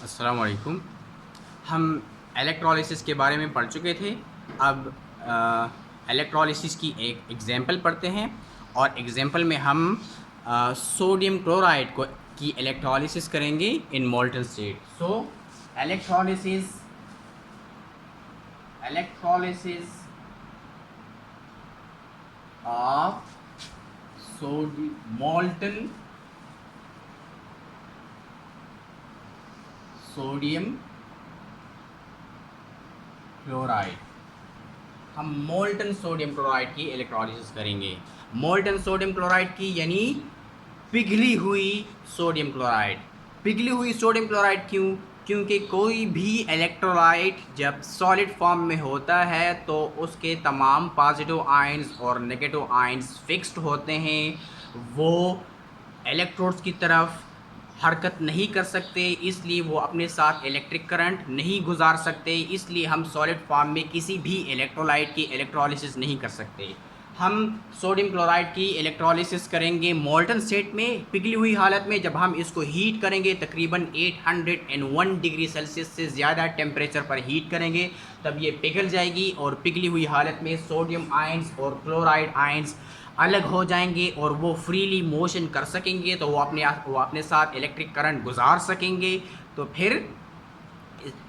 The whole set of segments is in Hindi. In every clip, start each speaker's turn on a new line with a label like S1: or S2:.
S1: अस्सलाम वालेकुम। हम इलेक्ट्रोलिसिस के बारे में पढ़ चुके थे। अब इलेक्ट्रोलिसिस की एक एग्ज़ाम्पल पढ़ते हैं और एग्ज़ाम्पल में हम सोडियम क्लोराइड को की इलेक्ट्रोलिसिस करेंगे इन molten state. So electrolysis electrolysis of molten sodium chloride. हम मोल्टन सोडियम क्लोराइड की इलेक्ट्रोलिसिस करेंगे। मोल्टन सोडियम क्लोराइड की यानी पिघली हुई सोडियम क्लोराइड। पिघली हुई सोडियम क्लोराइड क्यों? क्योंकि कोई भी इलेक्ट्रोलाइट जब सॉलिड फॉर्म में होता है तो उसके तमाम पॉजिटिव आयंस और नेगेटिव आयंस फिक्स्ड होते हैं। वो इलेक्ट्रोड्स की तरफ हरकत नहीं कर सकते, इसलिए वो अपने साथ इलेक्ट्रिक करंट नहीं गुजार सकते। इसलिए हम सॉलिड फॉर्म में किसी भी इलेक्ट्रोलाइट की इलेक्ट्रोलिसिस नहीं कर सकते। हम सोडियम क्लोराइड की इलेक्ट्रोलिसिस करेंगे मोल्टन स्टेट में, पिघली हुई हालत में। जब हम इसको हीट करेंगे तकरीबन 801 डिग्री सेल्सियस से ज़्यादा टेम्परेचर पर हीट करेंगे, तब ये पिघल जाएगी और पिघली हुई हालत में सोडियम आयंस और क्लोराइड आयंस अलग हो जाएंगे और वो फ्रीली मोशन कर सकेंगे, तो वो अपने साथ इलेक्ट्रिक करंट गुजार सकेंगे। तो फिर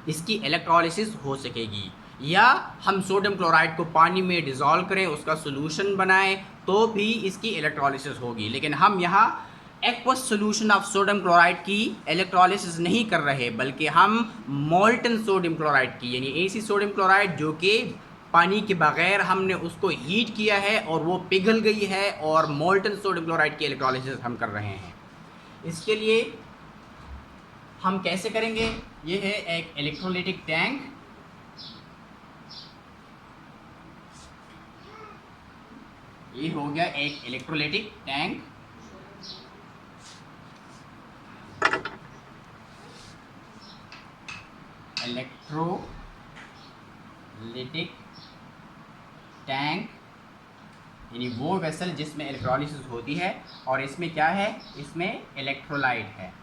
S1: इसकी इलेक्ट्रोलिसिस हो सकेगी। या हम सोडियम क्लोराइड को पानी में डिज़ोल्व करें, उसका सोल्यूशन बनाएं, तो भी इसकी इलेक्ट्रोलिसिस होगी। लेकिन हम यहाँ aqueous solution of sodium chloride की इलेक्ट्रोलिसिस नहीं कर रहे, बल्कि हम मोल्टन सोडियम क्लोराइड की यानी ऐसी सोडियम क्लोराइड जो कि पानी के बगैर हमने उसको हीट किया है और वो पिघल गई है, और मोल्टन सोडियम क्लोराइड की इलेक्ट्रोलिसिस हम कर रहे हैं। इसके लिए हम कैसे करेंगे? ये है एक इलेक्ट्रोलाइटिक टैंक। ये हो गया एक इलेक्ट्रोलाइटिक टैंक। इलेक्ट्रोलाइटिक टैंक यानी वो वेसल जिसमें इलेक्ट्रोलिसिस होती है, और इसमें क्या है? इसमें इलेक्ट्रोलाइट है।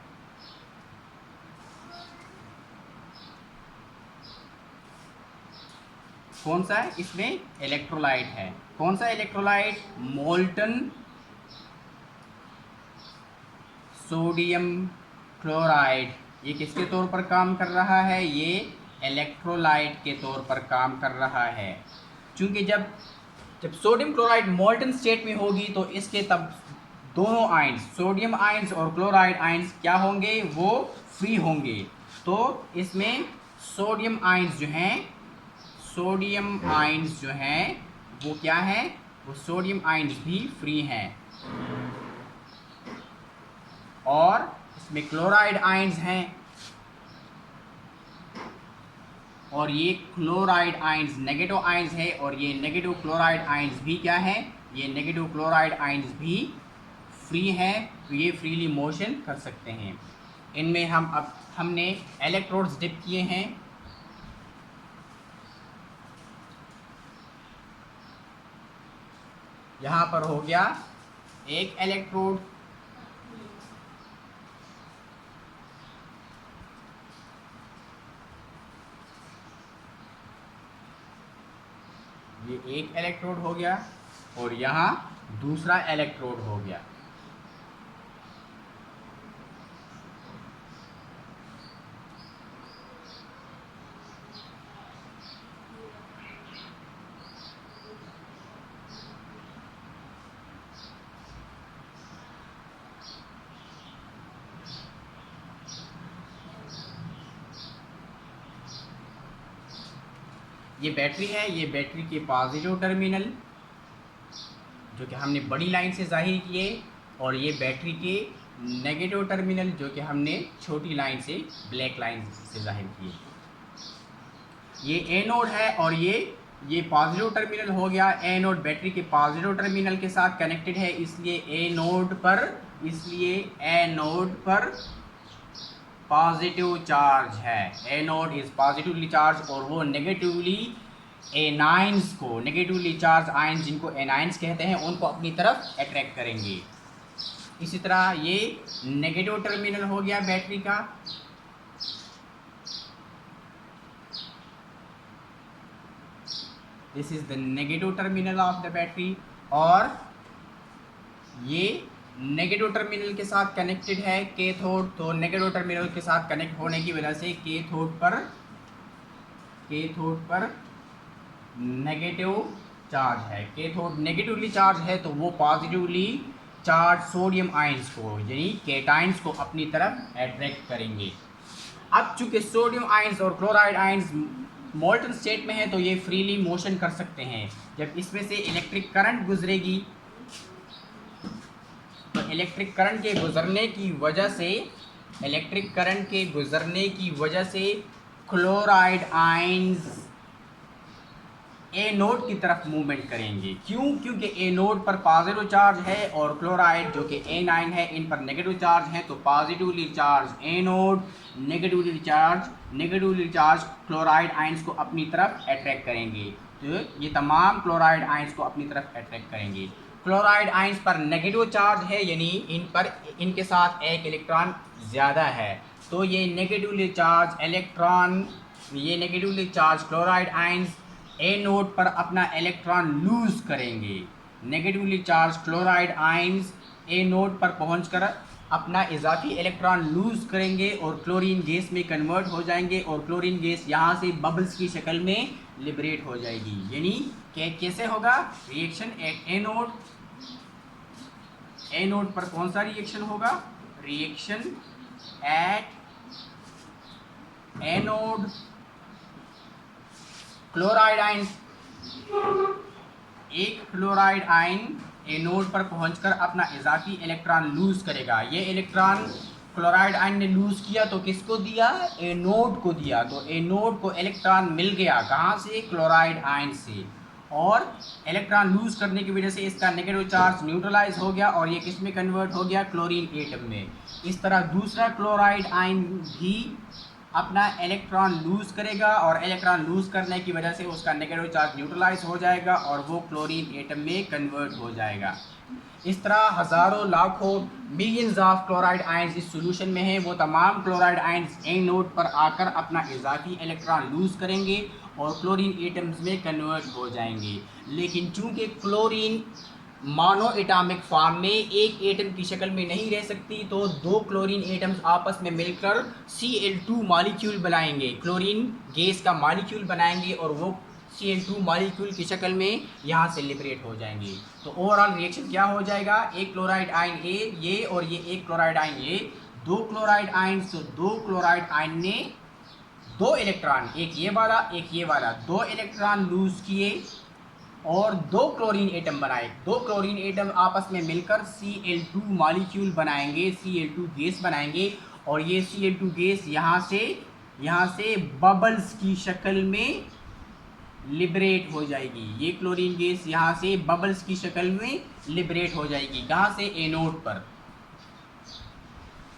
S1: कौन सा है? इसमें इलेक्ट्रोलाइट है। कौन सा इलेक्ट्रोलाइट? Molten sodium chloride. ये किसके तौर पर काम कर रहा है? ये इलेक्ट्रोलाइट के तौर पर काम कर रहा है। क्योंकि जब सोडियम क्लोराइड मोल्टन स्टेट में होगी तो इसके तब दोनों आयंस, सोडियम आयंस और क्लोराइड आयंस क्या होंगे? वो फ्री होंगे। तो इसमें सोडियम आयंस जो हैं वो क्या है? वो सोडियम आयंस भी फ्री हैं। और इसमें क्लोराइड आयंस हैं, और ये क्लोराइड आयंस नेगेटिव आयंस है, और ये नेगेटिव क्लोराइड आयंस भी क्या है? ये नेगेटिव क्लोराइड आयंस भी फ्री हैं, तो ये फ्रीली मोशन कर सकते हैं। इनमें हमने इलेक्ट्रोड्स डिप किए हैं। यहाँ पर हो गया एक इलेक्ट्रोड, ये एक इलेक्ट्रोड हो गया, और यहाँ दूसरा इलेक्ट्रोड हो गया। ये बैटरी है, ये बैटरी के पॉजिटिव टर्मिनल जो कि हमने बड़ी लाइन से जाहिर किए, और ये बैटरी के नेगेटिव टर्मिनल जो कि हमने छोटी लाइन से, ब्लैक लाइन से जाहिर किए। ये एनोड है, और ये पॉजिटिव टर्मिनल हो गया। एनोड बैटरी के पॉजिटिव टर्मिनल के साथ कनेक्टेड है, इसलिए एनोड पर पॉजिटिव चार्ज है। एनोड इज पॉजिटिवली चार्ज, और वो नेगेटिवली चार्ज आयंस, जिनको एनायंस कहते हैं, उनको अपनी तरफ अट्रैक्ट करेंगे। इसी तरह ये नेगेटिव टर्मिनल हो गया बैटरी का, this is the negative terminal of the battery, और ये नेगेटिव टर्मिनल के साथ कनेक्टेड है कैथोड। तो नेगेटिव टर्मिनल के साथ कनेक्ट होने की वजह से कैथोड पर नेगेटिव चार्ज है। कैथोड नेगेटिवली चार्ज है तो वो पॉजिटिवली चार्ज सोडियम आयंस को यानी केटाइंस को अपनी तरफ अट्रैक्ट करेंगे। अब चूंकि सोडियम आयंस और क्लोराइड आयंस मोल्टन स्टेट में है तो ये फ्रीली मोशन कर सकते हैं। जब इसमें से इलेक्ट्रिक करंट गुजरेगी तो इलेक्ट्रिक करंट के गुजरने की वजह से क्लोराइड आयंस ए नोड की तरफ मूवमेंट करेंगे। क्यों? क्योंकि ए नोड पर पॉजिटिव चार्ज है और क्लोराइड जो कि A9 है इन पर नेगेटिव चार्ज है। तो positively charge anode negatively charge chloride ions को अपनी तरफ अट्रैक्ट करेंगे। तो ये तमाम क्लोराइड आयंस को अपनी तरफ अट्रैक्ट करेंगे। क्लोराइड आयंस पर नेगेटिव चार्ज है यानी इनके साथ एक इलेक्ट्रॉन ज़्यादा है, तो ये नेगेटिवली चार्ज क्लोराइड आयंस ए नोड पर अपना इलेक्ट्रॉन लूज करेंगे। नेगेटिवली चार्ज क्लोराइड आयंस ए नोड पर पहुंचकर अपना इजाफी इलेक्ट्रॉन लूज करेंगे और क्लोरीन गैस में कन्वर्ट हो जाएंगे, और क्लोरीन गैस यहाँ से बबल्स की शक्ल में लिबरेट हो जाएगी। यानी कैसे होगा रिएक्शन एट ए नोड पर कौन सा रिएक्शन होगा? Reaction at A node, chloride ion, एक क्लोराइड आयन ए नोड पर पहुंचकर अपना इजाफी इलेक्ट्रॉन लूज करेगा। ये इलेक्ट्रॉन क्लोराइड आयन ने लूज किया तो किसको दिया? ए नोड को दिया। तो ए नोड को इलेक्ट्रॉन मिल गया कहाँ से? क्लोराइड आयन से, और इलेक्ट्रॉन लूज करने की वजह से इसका नेगेटिव चार्ज न्यूट्रलाइज हो गया और ये किस में कन्वर्ट हो गया? क्लोरीन एटम में। इस तरह दूसरा क्लोराइड आयन भी अपना इलेक्ट्रॉन लूज करेगा और इलेक्ट्रॉन लूज करने की वजह से उसका नेगेटिव चार्ज न्यूट्रलाइज हो जाएगा और वो क्लोरीन एटम में कन्वर्ट हो जाएगा। इस तरह हज़ारों लाखों मिलियंस ऑफ क्लोराइड आयंस इस सॉल्यूशन में हैं। वो तमाम क्लोराइड आयंस ए नोड पर आकर अपना इजाफी इलेक्ट्रॉन लूज करेंगे और क्लोरीन एटम्स में कन्वर्ट हो जाएंगे। लेकिन चूंकि क्लोरीन मोनो एटॉमिक फॉर्म में एक एटम की शक्ल में नहीं रह सकती, तो दो क्लोरीन एटम्स आपस में मिलकर Cl2 मॉलिक्यूल बनाएंगे, क्लोरीन गैस का मॉलिक्यूल बनाएंगे और वो Cl2 मॉलिक्यूल की शक्ल में यहाँ से लिबरेट हो जाएंगे। तो ओवरऑल रिएक्शन क्या हो जाएगा? एक क्लोराइड आयन ये और ये एक क्लोराइड आयन ये, दो क्लोराइड आयन, तो दो क्लोराइड आयन ने दो इलेक्ट्रॉन, एक ये वाला दो इलेक्ट्रॉन लूज किए और दो क्लोरीन एटम बनाए। दो क्लोरीन एटम आपस में मिलकर Cl2 मॉलिक्यूल बनाएंगे, Cl2 गैस बनाएंगे और ये Cl2 गैस यहाँ से बबल्स की शक्ल में लिबरेट हो जाएगी। ये क्लोरीन गैस यहाँ से बबल्स की शक्ल में लिबरेट हो जाएगी। कहाँ से? ए नोड पर।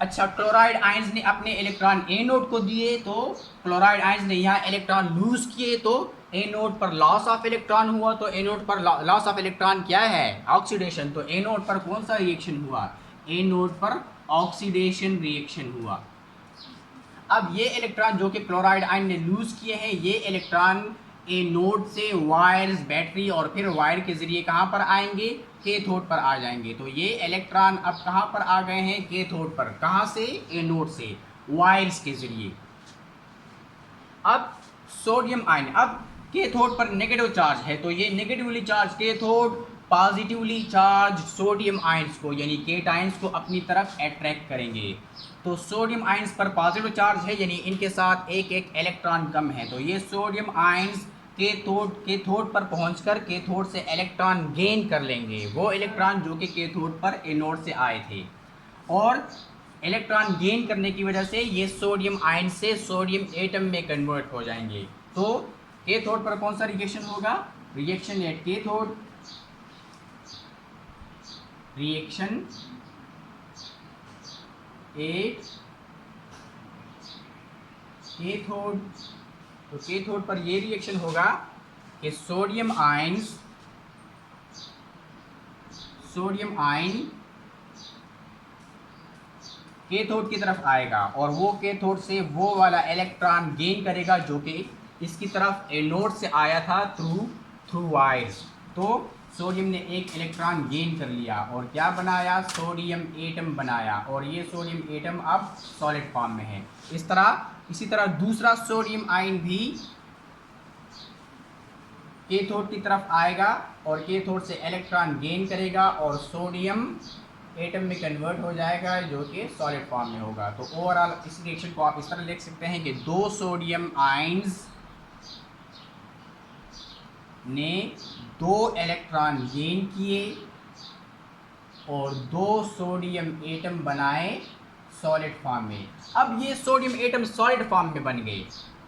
S1: अच्छा, क्लोराइड आयंस ने अपने इलेक्ट्रॉन ए नोड को दिए, तो क्लोराइड आयंस ने यहाँ इलेक्ट्रॉन लूज किए तो ए नोड पर लॉस ऑफ इलेक्ट्रॉन हुआ। तो ए नोड पर लॉस ऑफ इलेक्ट्रॉन क्या है? ऑक्सीडेशन। तो ए नोड पर कौन सा रिएक्शन हुआ? ए नोड पर ऑक्सीडेशन रिएक्शन हुआ। अब ये इलेक्ट्रॉन जो कि क्लोराइड आयन ने लूज किए हैं, ये इलेक्ट्रॉन ए नोड से वायर्स, बैटरी और फिर वायर के जरिए कहाँ पर आएंगे? कैथोड पर आ जाएंगे। तो ये इलेक्ट्रॉन अब कहाँ पर आ गए हैं? कैथोड पर। कहाँ से? ए नोड से, वायर्स के जरिए। अब सोडियम आयन, अब कैथोड पर नेगेटिव चार्ज है तो ये negatively charge cathode positively charge sodium ions को यानी केटायंस को अपनी तरफ अट्रैक्ट करेंगे। तो सोडियम आयंस पर पॉजिटिव चार्ज है यानी इनके साथ एक एक इलेक्ट्रॉन कम है, तो ये सोडियम आयंस कैथोड पर पहुंचकर कैथोड से इलेक्ट्रॉन गेन कर लेंगे, वो इलेक्ट्रॉन जो कि कैथोड पर एनोड से आए थे। और इलेक्ट्रॉन गेन करने की वजह से ये सोडियम आयन से सोडियम एटम में कन्वर्ट हो जाएंगे। तो कैथोड पर कौन सा रिएक्शन होगा? Reaction at cathode, reaction at cathode. तो कैथोड पर ये रिएक्शन होगा कि सोडियम आयन कैथोड की तरफ आएगा और वो कैथोड से वो वाला इलेक्ट्रॉन गेन करेगा जो कि इसकी तरफ एनोड से आया था थ्रू थ्रू वायर्स। तो सोडियम ने एक इलेक्ट्रॉन गेन कर लिया और क्या बनाया, सोडियम एटम बनाया, और ये सोडियम एटम अब सॉलिड फॉर्म में है। इसी तरह दूसरा सोडियम आयन भी कैथोड की तरफ आएगा और कैथोड से इलेक्ट्रॉन गेन करेगा और सोडियम एटम में कन्वर्ट हो जाएगा, जो कि सॉलिड फॉर्म में होगा। तो ओवरऑल इस रिएक्शन को आप इस तरह लिख सकते हैं कि दो सोडियम आयन्स ने दो इलेक्ट्रॉन गेन किए और दो सोडियम एटम बनाए सॉलिड फॉर्म में। अब ये सोडियम एटम सॉलिड फॉर्म में बन गए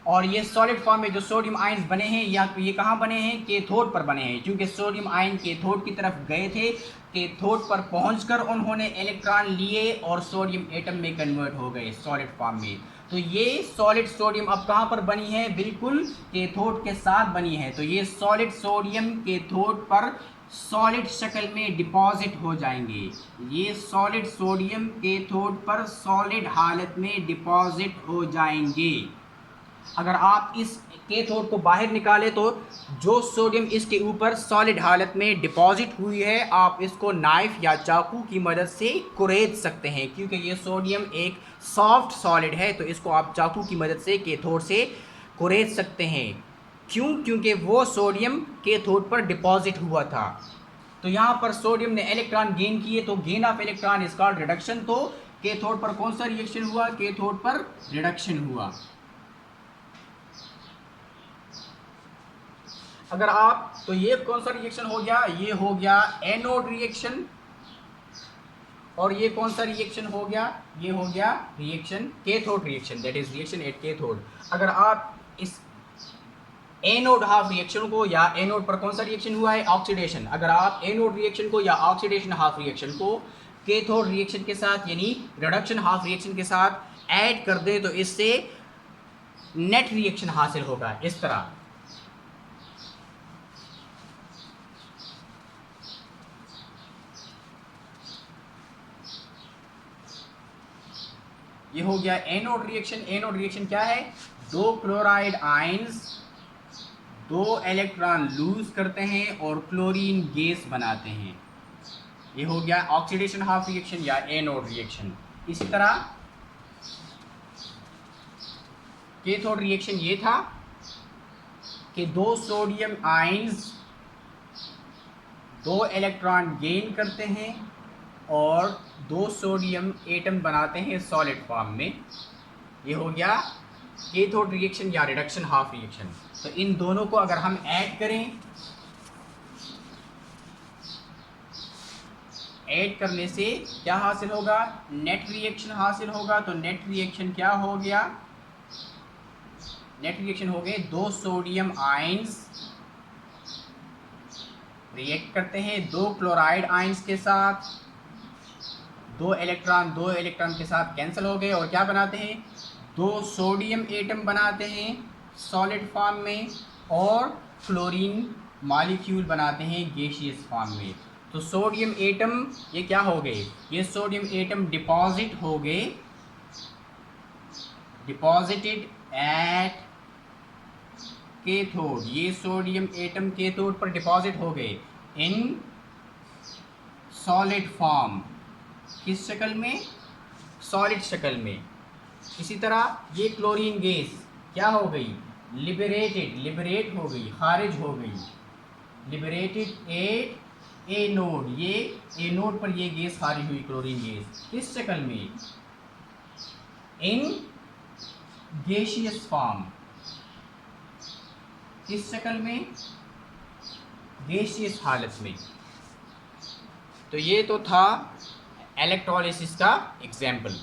S1: और ये सॉलिड फॉर्म में जो सोडियम आयन्स बने हैं या ये कहाँ बने हैं, कैथोड पर बने हैं, क्योंकि सोडियम आयन कैथोड की तरफ गए थे। कैथोड पर पहुंचकर उन्होंने इलेक्ट्रॉन लिए और सोडियम एटम में कन्वर्ट हो गए सॉलिड फॉर्म में। तो ये सॉलिड सोडियम अब कहाँ पर बनी है, बिल्कुल कैथोड के साथ बनी है। तो ये सॉलिड सोडियम कैथोड पर सॉलिड शक्ल में डिपॉजिट हो जाएंगे। ये सॉलिड सोडियम कैथोड पर सॉलिड हालत में डिपॉजिट हो जाएंगे। अगर आप इस कैथोड को बाहर निकालें तो जो सोडियम इसके ऊपर सॉलिड हालत में डिपॉजिट हुई है, आप इसको नाइफ या चाकू की मदद से कुरेद सकते हैं, क्योंकि ये सोडियम एक सॉफ्ट सॉलिड है। तो इसको आप चाकू की मदद से कैथोड से कुरेद सकते हैं। क्यों? क्योंकि वो सोडियम कैथोड पर डिपॉजिट हुआ था। तो यहाँ पर सोडियम ने इलेक्ट्रॉन गेन किए, तो gain of electron is called reduction. तो कैथोड पर कौन सा रिएक्शन हुआ, कैथोड पर रिडक्शन हुआ। अगर आप, तो ये कौन सा रिएक्शन हो गया, ये हो गया एनोड रिएक्शन। और ये कौन सा रिएक्शन हो गया, ये हो गया reaction cathode reaction, that is reaction at cathode. अगर आप इस एनोड हाफ रिएक्शन को, या एनोड पर कौन सा रिएक्शन हुआ है, ऑक्सीडेशन। अगर आप एनोड रिएक्शन को या ऑक्सीडेशन हाफ रिएक्शन को कैथोड रिएक्शन के साथ यानी रिडक्शन हाफ रिएक्शन के साथ ऐड कर दे, तो इससे नेट रिएक्शन हासिल होगा इस तरह। ये हो गया एनोड रिएक्शन। एनोड रिएक्शन क्या है, दो क्लोराइड आयंस दो इलेक्ट्रॉन लूज करते हैं और क्लोरीन गैस बनाते हैं। ये हो गया ऑक्सीडेशन हाफ रिएक्शन या एनोड रिएक्शन। इसी तरह कैथोड रिएक्शन ये था कि दो सोडियम आयंस दो इलेक्ट्रॉन गेन करते हैं और दो सोडियम एटम बनाते हैं सॉलिड फॉर्म में। ये हो गया कैथोड रिएक्शन या रिडक्शन हाफ रिएक्शन। तो इन दोनों को अगर हम ऐड करें, ऐड करने से क्या हासिल होगा, नेट रिएक्शन हासिल होगा। तो नेट रिएक्शन क्या हो गया, नेट रिएक्शन हो गए दो सोडियम आयंस रिएक्ट करते हैं दो क्लोराइड आयंस के साथ, दो इलेक्ट्रॉन के साथ कैंसिल हो गए और क्या बनाते हैं, दो सोडियम एटम बनाते हैं सॉलिड फॉर्म में और क्लोरीन मॉलिक्यूल बनाते हैं गैसियस फॉर्म में। तो सोडियम एटम ये क्या हो गए, ये सोडियम एटम डिपॉजिट हो गए, डिपॉजिटेड एट कैथोड। ये सोडियम एटम कैथोड पर डिपॉजिट हो गए इन सॉलिड फॉर्म। किस शक्ल में, सॉलिड शक्ल में। इसी तरह ये क्लोरीन गैस क्या हो गई, लिबरेट हो गई, खारिज हो गई, लिबरेटेड एट एनोड। ये एनोड पर ये गैस खारिज हुई क्लोरीन गैस। किस शक्ल में, इन गैसियस फॉर्म। किस शक्ल में, गैसियस हालत में। तो ये तो था इलेक्ट्रोलिसिस का एग्जाम्पल।